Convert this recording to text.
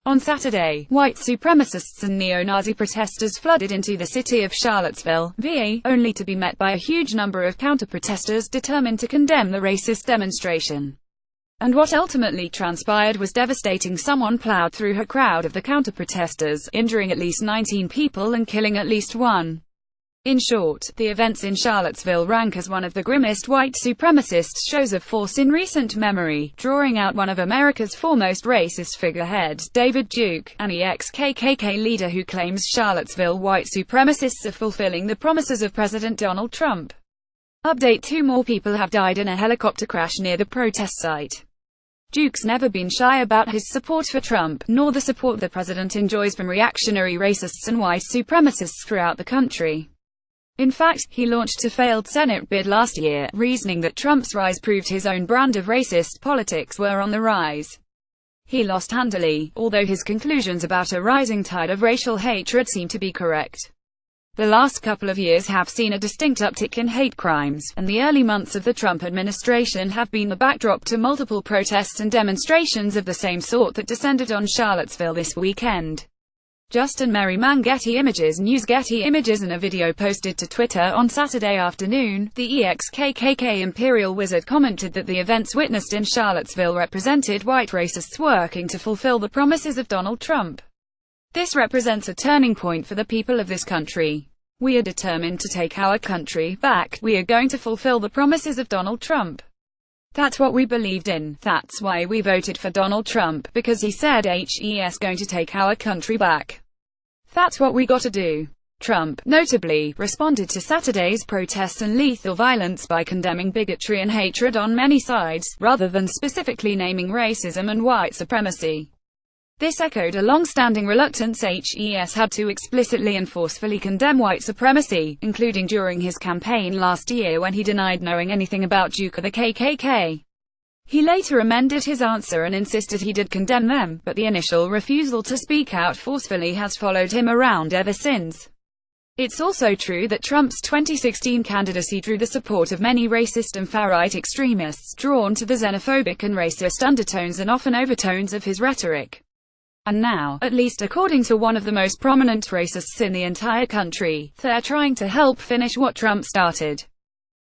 On Saturday, white supremacists and neo-Nazi protesters flooded into the city of Charlottesville, VA, only to be met by a huge number of counter-protesters determined to condemn the racist demonstration. And what ultimately transpired was devastating. Someone plowed through a crowd of the counter-protesters, injuring at least 19 people and killing at least one. In short, the events in Charlottesville rank as one of the grimmest white supremacist shows of force in recent memory, drawing out one of America's foremost racist figureheads, David Duke, an ex-KKK leader who claims Charlottesville white supremacists are fulfilling the promises of President Donald Trump. Update: 2 more people have died in a helicopter crash near the protest site. Duke's never been shy about his support for Trump, nor the support the president enjoys from reactionary racists and white supremacists throughout the country. In fact, he launched a failed Senate bid last year, reasoning that Trump's rise proved his own brand of racist politics were on the rise. He lost handily, although his conclusions about a rising tide of racial hatred seem to be correct. The last couple of years have seen a distinct uptick in hate crimes, and the early months of the Trump administration have been the backdrop to multiple protests and demonstrations of the same sort that descended on Charlottesville this weekend. Justin Merriman, Getty Images News. Getty Images. In a video posted to Twitter on Saturday afternoon, the ex-KKK Imperial Wizard commented that the events witnessed in Charlottesville represented white racists working to fulfill the promises of Donald Trump. This represents a turning point for the people of this country. We are determined to take our country back. We are going to fulfill the promises of Donald Trump. That's what we believed in. That's why we voted for Donald Trump, because he said he's going to take our country back. That's what we gotta do. Trump, notably, responded to Saturday's protests and lethal violence by condemning bigotry and hatred on many sides, rather than specifically naming racism and white supremacy. This echoed a long-standing reluctance HES had to explicitly and forcefully condemn white supremacy, including during his campaign last year when he denied knowing anything about Duke or the KKK. He later amended his answer and insisted he did condemn them, but the initial refusal to speak out forcefully has followed him around ever since. It's also true that Trump's 2016 candidacy drew the support of many racist and far-right extremists, drawn to the xenophobic and racist undertones and often overtones of his rhetoric. And now, at least according to one of the most prominent racists in the entire country, they're trying to help finish what Trump started.